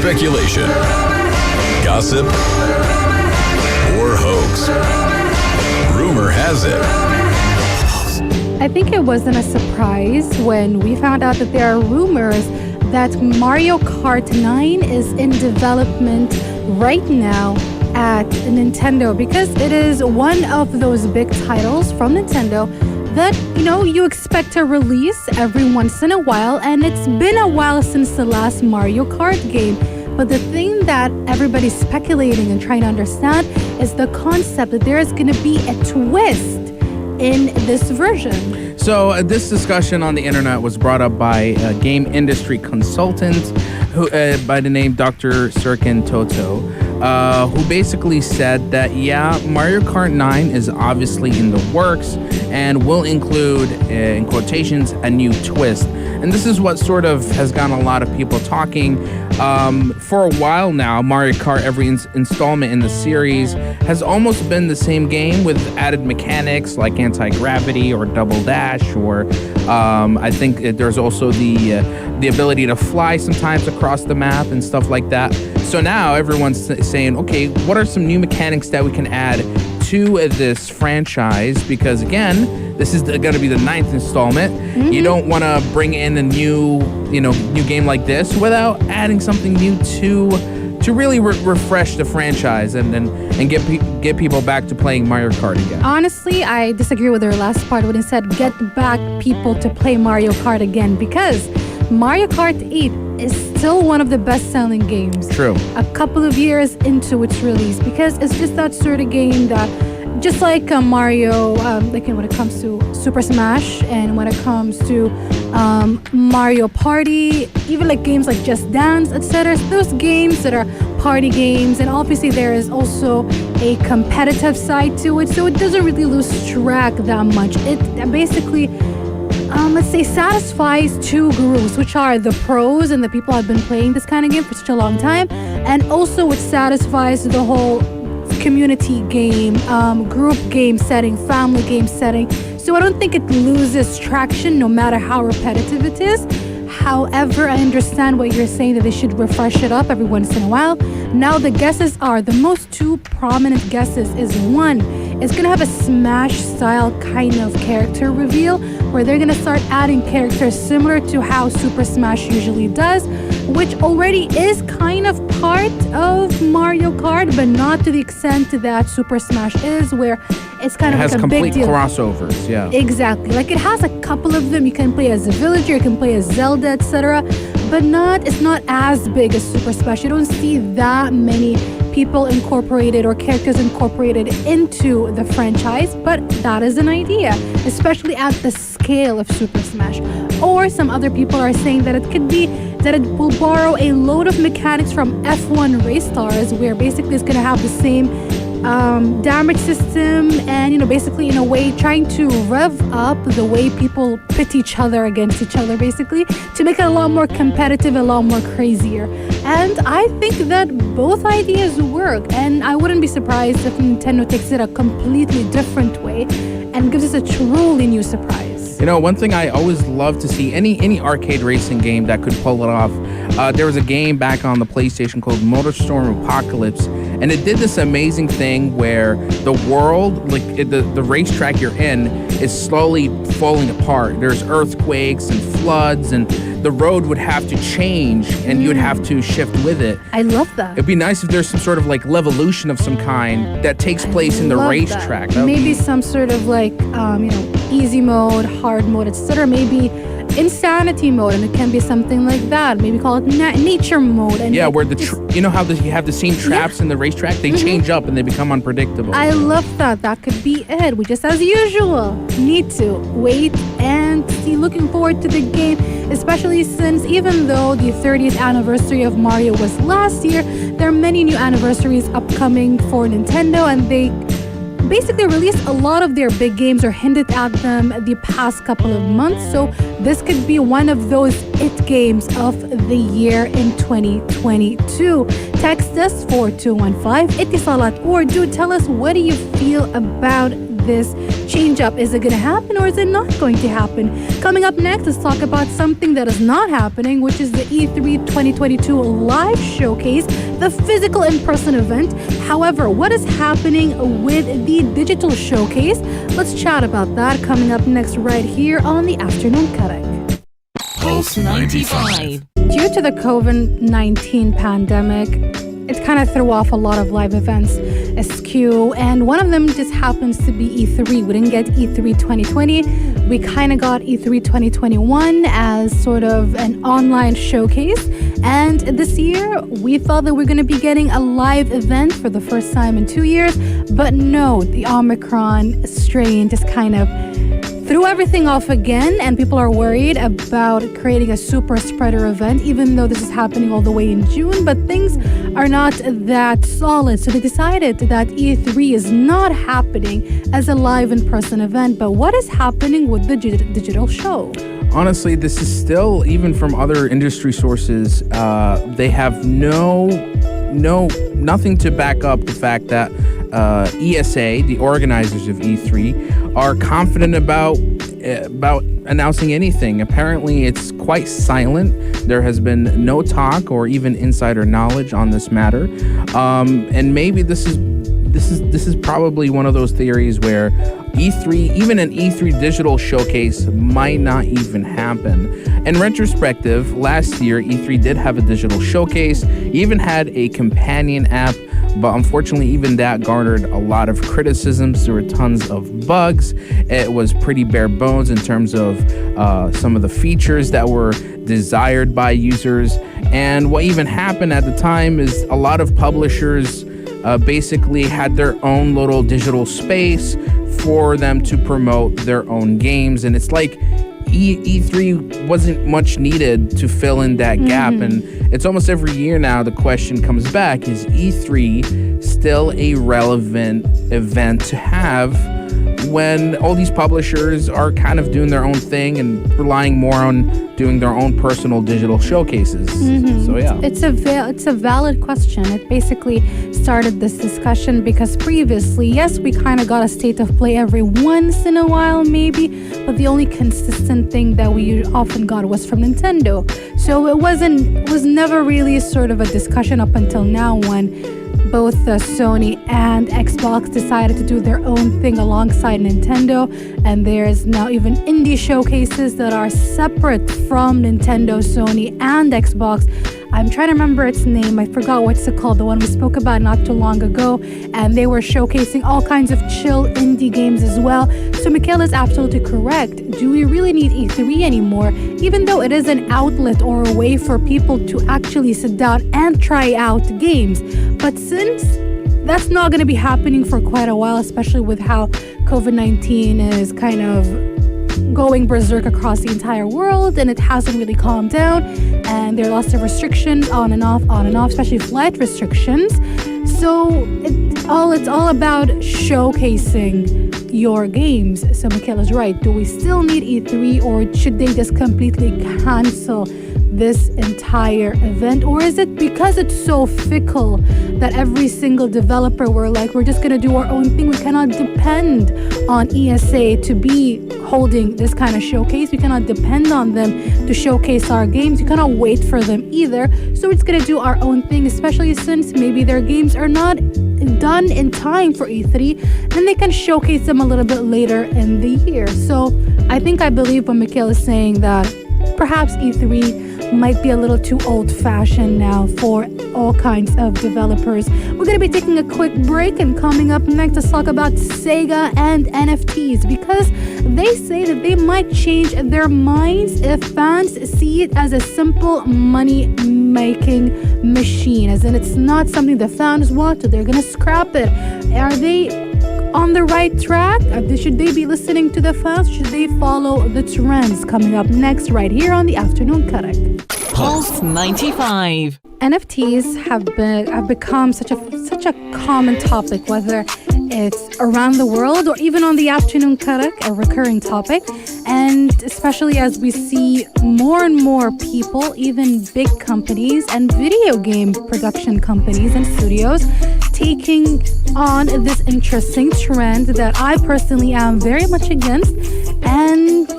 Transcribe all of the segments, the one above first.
Speculation, gossip, or hoax. Rumor has it. I think it wasn't a surprise when we found out that there are rumors that Mario Kart 9 is in development right now at Nintendo, because it is one of those big titles from Nintendo that, you expect to release every once in a while, and it's been a while since the last Mario Kart game. But the thing that everybody's speculating and trying to understand is the concept that there is going to be a twist in this version. So this discussion on the internet was brought up by a game industry consultant who, by the name Dr. Sirkin Toto, who basically said that, Mario Kart 9 is obviously in the works and will include, in quotations, a new twist. And this is what sort of has gotten a lot of people talking. For a while now, Mario Kart, every installment in the series, has almost been the same game with added mechanics like anti-gravity or double dash, or I think there's also the ability to fly sometimes across the map and stuff like that. So now everyone's saying, okay, what are some new mechanics that we can add to this franchise? Because again, this is going to be the 9th installment. Mm-hmm. You don't want to bring in a new game like this without adding something new to really refresh the franchise and get people back to playing Mario Kart again. Honestly, I disagree with their last part when it said get back people to play Mario Kart again, because Mario Kart 8 is still one of the best-selling games. True. A couple of years into its release, because it's just that sort of game that, just like Mario, when it comes to Super Smash and when it comes to Mario Party, even like games like Just Dance, etc. Those games that are party games, and obviously there is also a competitive side to it, so it doesn't really lose track that much. It basically, let's say, satisfies two groups, which are the pros and the people who have been playing this kind of game for such a long time, and also it satisfies the whole community game, group game setting, family game setting. So I don't think it loses traction no matter how repetitive it is. However, I understand what you're saying, that they should refresh it up every once in a while. Now the guesses are, the most two prominent guesses is, one, it's going to have a Smash style kind of character reveal where they're going to start adding characters similar to how Super Smash usually does, which already is kind of part of Mario Kart, but not to the extent that Super Smash is, where it's kind of like a big deal. It has complete crossovers, yeah. Exactly. Like, it has a couple of them. You can play as a villager, you can play as Zelda, etc. But it's not as big as Super Smash. You don't see that many people incorporated or characters incorporated into the franchise, but that is an idea, especially at the scale of Super Smash. Or some other people are saying that it could be that it will borrow a load of mechanics from F1 Race Stars, where basically it's going to have the same damage system and, basically in a way trying to rev up the way people pit each other against each other, basically, to make it a lot more competitive, a lot more crazier. And I think that both ideas work, and I wouldn't be surprised if Nintendo takes it a completely different way and gives us a truly new surprise. One thing I always love to see, any arcade racing game that could pull it off. There was a game back on the PlayStation called MotorStorm Apocalypse, and it did this amazing thing where the world, like the racetrack you're in, is slowly falling apart. There's earthquakes and floods, and the road would have to change, and you would have to shift with it. I love that. It'd be nice if there's some sort of like levolution of some kind that takes place in the racetrack. Maybe some sort of like, easy mode, hard mode, etc. Maybe insanity mode, and it can be something like that. Maybe call it nature mode. And where how you have the same traps in the racetrack, they change up and they become unpredictable. I love that. That could be it. We just, as usual, need to wait and see. Looking forward to the game, especially since even though the 30th anniversary of Mario was last year, there are many new anniversaries upcoming for Nintendo, and they basically released a lot of their big games or hinted at them the past couple of months. So this could be one of those it games of the year in 2022. Text us 4215 Etisalat, or do tell us, what do you feel about this change up? Is it going to happen or is it not going to happen? Coming up next, let's talk about something that is not happening, which is the E3 2022 live showcase, the physical in-person event. However, what is happening with the digital showcase? Let's chat about that coming up next right here on the Afternoon Karak. Pulse 95. Due to the COVID-19 pandemic, it kind of threw off a lot of live events askew, and one of them just happens to be E3. We didn't get E3 2020. We kind of got E3 2021 as sort of an online showcase, and this year we thought that we're going to be getting a live event for the first time in 2 years, but no, the Omicron strain just kind of threw everything off again, and people are worried about creating a super spreader event, even though this is happening all the way in June, but things are not that solid. So they decided that E3 is not happening as a live in-person event, but what is happening with the digital show? Honestly, this is still, even from other industry sources, they have nothing to back up the fact that ESA, the organizers of E3, are confident about announcing anything. Apparently, it's quite silent. There has been no talk or even insider knowledge on this matter, and maybe this is probably one of those theories where E3, even an E3 digital showcase, might not even happen. In retrospective, last year E3 did have a digital showcase, even had a companion app, but unfortunately even that garnered a lot of criticisms. There were tons of bugs. It was pretty bare bones in terms of some of the features that were desired by users. And what even happened at the time is a lot of publishers basically had their own little digital space for them to promote their own games, and it's like E3 wasn't much needed to fill in that gap. And it's almost every year now the question comes back, is E3 still a relevant event to have when all these publishers are kind of doing their own thing and relying more on doing their own personal digital showcases? So yeah, it's a valid question. It basically started this discussion because previously, yes, we kind of got a state of play every once in a while maybe, but the only consistent thing that we often got was from Nintendo. So it was never really sort of a discussion up until now, when both Sony and Xbox decided to do their own thing alongside Nintendo, and there's now even indie showcases that are separate from Nintendo, Sony, and Xbox. I'm trying to remember its name. I forgot what's it called, the one we spoke about not too long ago, and they were showcasing all kinds of chill indie games as well. So Mikhail is absolutely correct. Do we really need E3 anymore? Even though it is an outlet or a way for people to actually sit down and try out games. But since that's not going to be happening for quite a while, especially with how COVID-19 is kind of going berserk across the entire world, and it hasn't really calmed down, and there are lots of restrictions on and off, especially flight restrictions. So it's all about showcasing your games. So Mikhail is right. Do we still need E3, or should they just completely cancel this entire event? Or is it because it's so fickle that every single developer we're just gonna do our own thing? We cannot depend on ESA to be holding this kind of showcase. We cannot depend on them to showcase our games. You cannot wait for them either. So we're just gonna do our own thing, especially since maybe their games are not done in time for E3, then they can showcase them a little bit later in the year. So I believe when Mikhail is saying that perhaps E3 might be a little too old-fashioned now for all kinds of developers. We're going to be taking a quick break, and coming up next, let's talk about Sega and NFTs, because they say that they might change their minds if fans see it as a simple money-making machine, as in it's not something the fans want, so they're going to scrap it. Are they on the right track? Should they be listening to the fans? Should they follow the trends? Coming up next right here on the Afternoon Karak. Pulse 95. NFTs have become such a common topic, whether it's around the world, or even on the afternoon Karak, a recurring topic. And especially as we see more and more people, even big companies and video game production companies and studios, taking on this interesting trend that I personally am very much against. And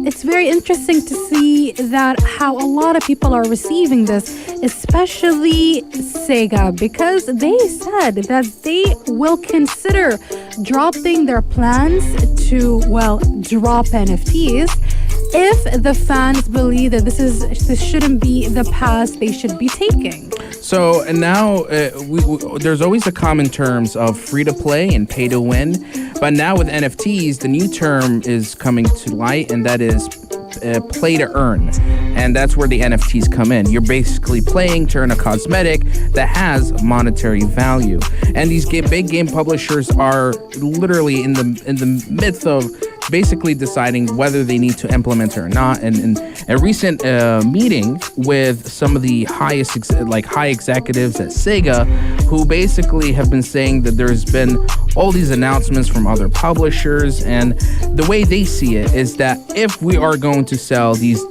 it's very interesting to see that how a lot of people are receiving this, especially Sega, because they said that they will consider dropping their plans to, well, drop NFTs if the fans believe that this shouldn't be the path they should be taking. So and now there's always a common terms of free to play and pay to win, but now with NFTs, the new term is coming to light, and that is play to earn, and that's where the NFTs come in. You're basically playing to earn a cosmetic that has monetary value, and these big game publishers are literally in the midst of basically deciding whether they need to implement it or not. And in a recent meeting with some of the high executives at Sega, who basically have been saying that there's been all these announcements from other publishers, and the way they see it is that if we are going to sell these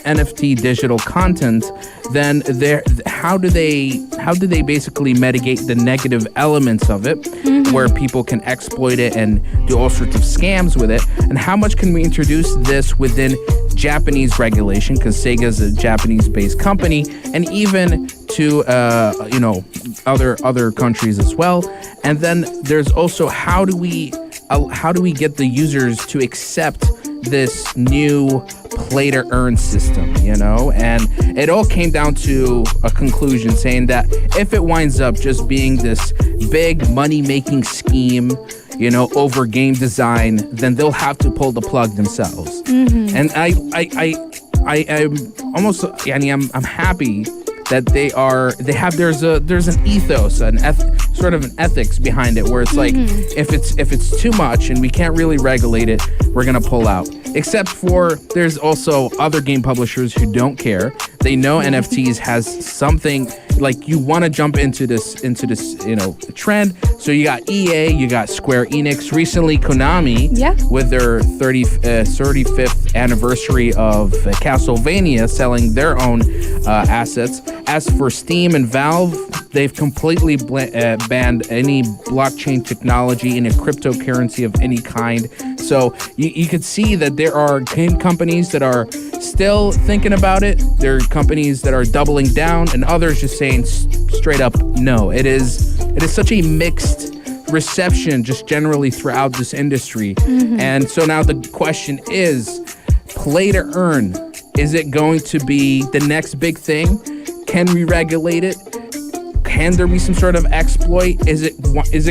NFT digital content, then how do they basically mitigate the negative elements of it, where people can exploit it and do all sorts of scams with it, and how much can we introduce this within Japanese regulation, because Sega is a Japanese-based company, and even to other countries as well. And then there's also how do we get the users to accept this new play to earn system, and it all came down to a conclusion saying that if it winds up just being this big money making scheme, over game design, then they'll have to pull the plug themselves. And I'm almost, I'm happy that there's an ethos, sort of an ethics behind it, where it's like, if it's too much and we can't really regulate it, we're gonna pull out. Except for there's also other game publishers who don't care. They know NFTs has something, like, you want to jump into this trend. So you got EA, you got Square Enix, recently Konami, with their 35th anniversary of Castlevania, selling their own assets. As for Steam and Valve, they've completely banned any blockchain technology in a cryptocurrency of any kind. So you could see that there are game companies that are still thinking about it. There are companies that are doubling down, and others just saying straight up no. It is such a mixed reception just generally throughout this industry. And so now the question is, play to earn, is it going to be the next big thing? Can we regulate it? Can there be some sort of exploit? Is it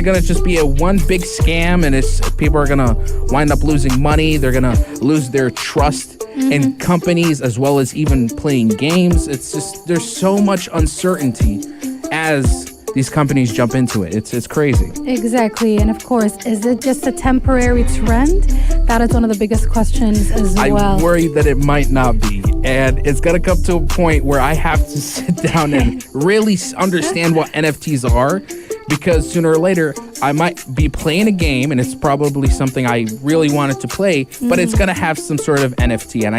going to just be a one big scam, and people are going to wind up losing money? They're going to lose their trust in companies as well as even playing games. It's just, there's so much uncertainty as these companies jump into it. It's crazy. Exactly. And of course, is it just a temporary trend? That is one of the biggest questions as well. I worry that it might not be. And it's going to come to a point where I have to sit down and really understand what NFTs are, because sooner or later I might be playing a game and it's probably something I really wanted to play, but it's going to have some sort of NFT. And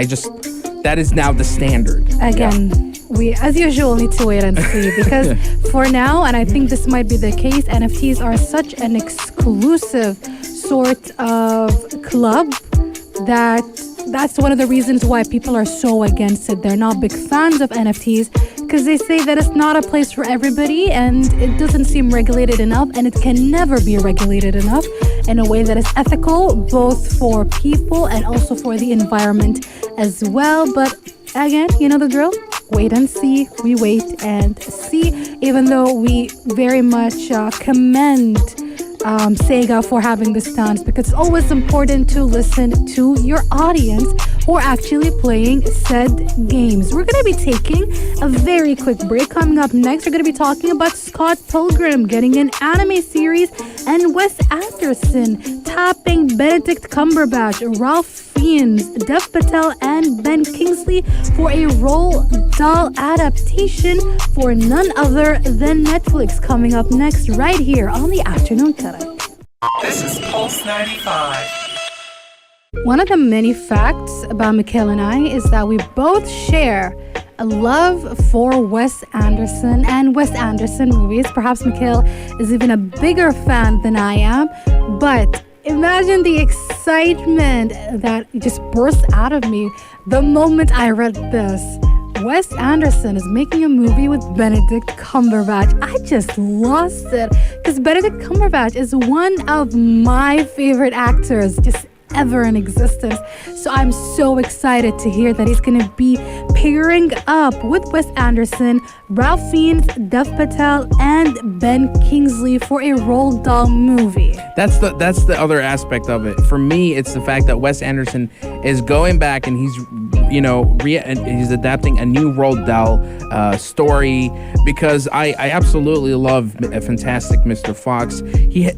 that is now the standard. Again, we, as usual, need to wait and see, because for now, and I think this might be the case, NFTs are such an exclusive sort of club that's one of the reasons why people are so against it. They're not big fans of NFTs because they say that it's not a place for everybody, and it doesn't seem regulated enough, and it can never be regulated enough in a way that is ethical, both for people and also for the environment as well. But again, you know the drill. Wait and see. We wait and see, even though we very much commend Sega for having this stance, because it's always important to listen to your audience who are actually playing said games. We're going to be taking a very quick break. Coming up next, we're going to be talking about Scott Pilgrim getting an anime series, and Wes Anderson tapping Benedict Cumberbatch, Ralph Fiennes, Dev Patel, and Ben Kingsley for a Roald Dahl adaptation for none other than Netflix. Coming up next, right here on the Afternoon Karak. This is Pulse 95. One of the many facts about Mikhail and I is that we both share a love for Wes Anderson and Wes Anderson movies. Perhaps Mikhail is even a bigger fan than I am, but imagine the excitement that just burst out of me the moment I read this. Wes Anderson is making a movie with Benedict Cumberbatch. I just lost it because Benedict Cumberbatch is one of my favorite actors just ever in existence. So I'm so excited to hear that he's going to be pairing up with Wes Anderson, Ralph Fiennes, Dev Patel, and Ben Kingsley for a Roald Dahl movie. That's the other aspect of it. For me, it's the fact that Wes Anderson is going back and he's he's adapting a new Roald Dahl story, because I absolutely love a Fantastic Mr. Fox. He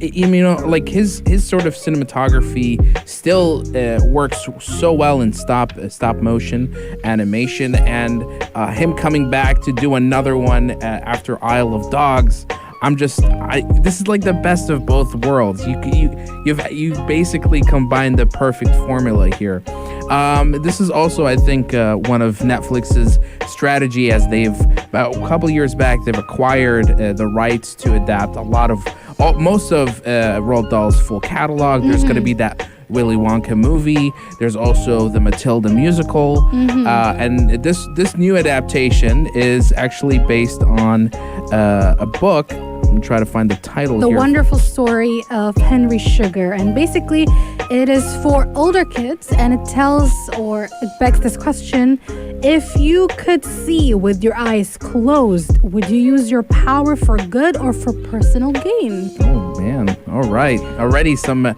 like his sort of cinematography still works so well in stop motion animation, and him coming back to do another one after Isle of Dogs. This is like the best of both worlds. You've basically combined the perfect formula here. This is also, I think, one of Netflix's strategy, as about a couple years back, they've acquired the rights to adapt most of Roald Dahl's full catalog. There's going to be that Willy Wonka movie. There's also the Matilda musical. And this new adaptation is actually based on a book. Let me try to find the title here. The Wonderful Story of Henry Sugar. And basically, it is for older kids, and it begs this question: if you could see with your eyes closed, would you use your power for good or for personal gain? Oh, man. All right. Already some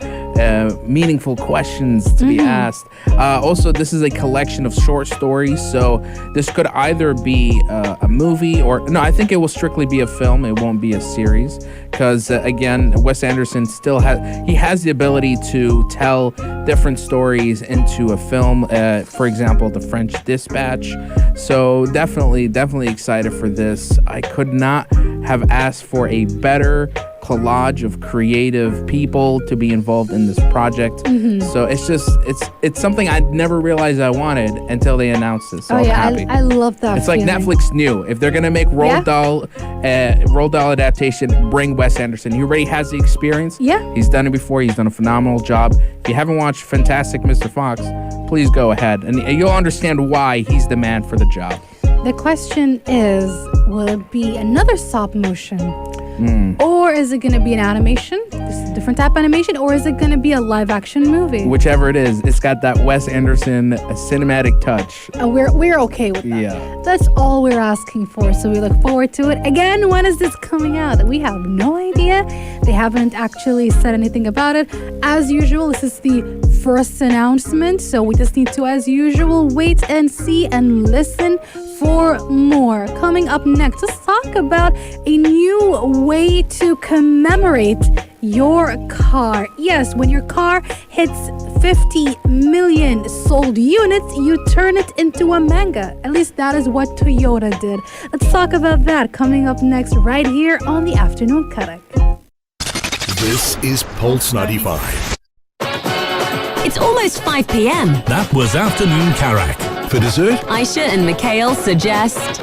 meaningful questions to be asked. Also, this is a collection of short stories, so this could either be a movie no, I think it will strictly be a film. It won't be a series, because again, Wes Anderson still has the ability to tell different stories into a film. For example, The French Dispatch. So definitely excited for this. I could not have asked for a better collage of creative people to be involved in this project. So it's something I'd never realized I wanted until they announced this. So I'm yeah, happy. I love that. It's like Netflix knew if they're gonna make Roald Dahl adaptation, bring Wes Anderson. He already has the experience. Yeah, he's done it before. He's done a phenomenal job. If you haven't watched Fantastic Mr. Fox, please go ahead, and you'll understand why he's the man for the job. The question is, will it be another stop motion? Or is it going to be an animation? This is a different type of animation. Or is it going to be a live action movie? Whichever it is, it's got that Wes Anderson cinematic touch. And we're okay with that. Yeah. That's all we're asking for. So we look forward to it. Again, when is this coming out? We have no idea. They haven't actually said anything about it. As usual, this is the first announcement. So we just need to, as usual, wait and see and listen for more. Coming up next, let's talk about a new way to commemorate your car. Yes, when your car hits 50 million sold units, you turn it into a manga. At least that is what Toyota did. Let's talk about that coming up next right here on the Afternoon Karak. This is Pulse 95. It's almost 5 p.m. That was Afternoon Karak. For dessert, Aisha and Mikhail suggest...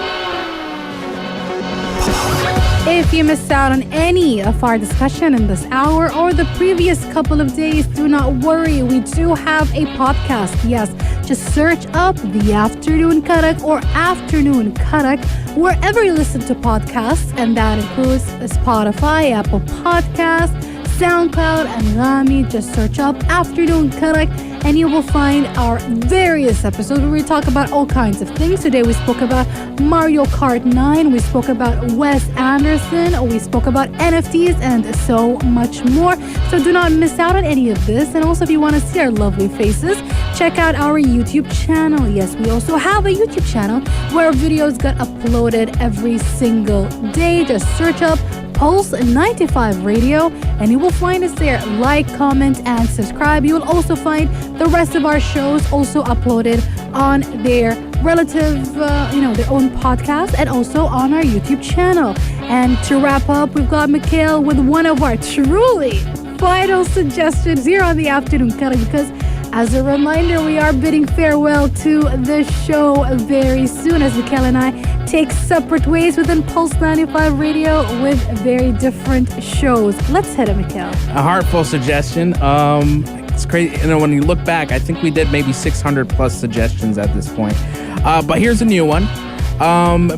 If you missed out on any of our discussion in this hour or the previous couple of days, do not worry. We do have a podcast. Yes, just search up The Afternoon Karak or Afternoon Karak wherever you listen to podcasts, and that includes Spotify, Apple Podcasts, SoundCloud, and Rami. Just search up Afternoon Karak and you will find our various episodes where we talk about all kinds of things. Today we spoke about Mario Kart 9, we spoke about Wes Anderson, we spoke about NFTs, and so much more. So do not miss out on any of this. And also, if you want to see our lovely faces, check out our YouTube channel. Yes, we also have a YouTube channel where our videos get uploaded every single day. Just search up Pulse 95 Radio and you will find us there. Like, comment, and subscribe. You will also find the rest of our shows also uploaded on their relative, their own podcast, and also on our YouTube channel. And to wrap up, we've got Mikhail with one of our truly final suggestions here on the Afternoon Karak, because as a reminder, we are bidding farewell to the show very soon as Mikhail and I take separate ways within Pulse 95 Radio with very different shows. Let's hit it, Mikhail. A heartful suggestion. It's crazy. When you look back, I think we did maybe 600 plus suggestions at this point. But here's a new one.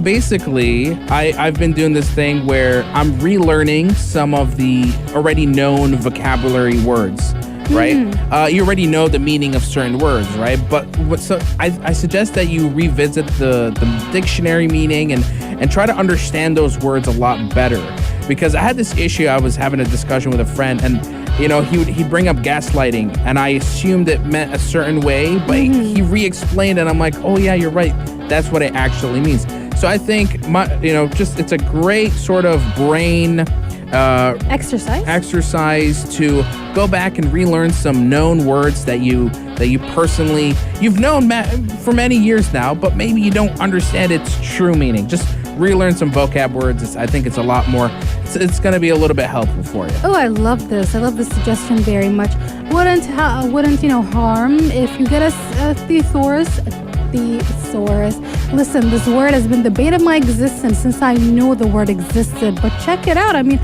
Basically, I've been doing this thing where I'm relearning some of the already known vocabulary words, right? You already know the meaning of certain words, right? But I suggest that you revisit the dictionary meaning and try to understand those words a lot better. Because I had this issue, I was having a discussion with a friend, and he'd bring up gaslighting, and I assumed it meant a certain way, but he re-explained, and I'm like, oh yeah, you're right. That's what it actually means. So I think it's a great sort of brain exercise to go back and relearn some known words that you've known for many years now, but maybe you don't understand its true meaning. Just relearn some vocab words. I think it's a lot more. It's going to be a little bit helpful for you. Oh, I love this. I love this suggestion very much. Wouldn't harm if you get a thesaurus. Listen, this word has been the bane of my existence since I knew the word existed. But check it out. I mean,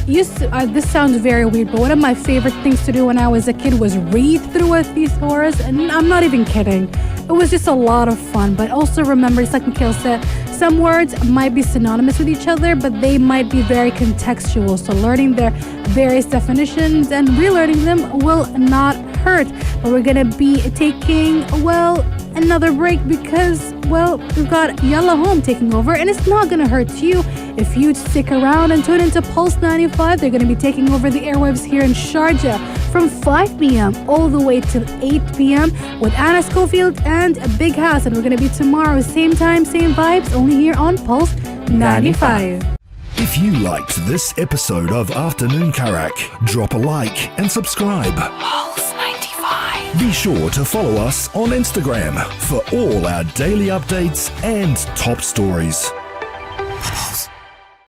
this sounds very weird, but one of my favorite things to do when I was a kid was read through a thesaurus, and I'm not even kidding. It was just a lot of fun. But also remember, it's like Mikhail said, some words might be synonymous with each other, but they might be very contextual. So learning their various definitions and relearning them will not hurt. But we're going to be taking, another break because, we've got Yalla Home taking over, and it's not going to hurt you if you stick around and tune into Pulse 95. They're going to be taking over the airwaves here in Sharjah from 5 p.m. all the way till 8 p.m. with Anna Schofield and Big House, and we're going to be tomorrow, same time, same vibes, only here on Pulse 95. If you liked this episode of Afternoon Karak, drop a like and subscribe. Pulse 95. Be sure to follow us on Instagram for all our daily updates and top stories.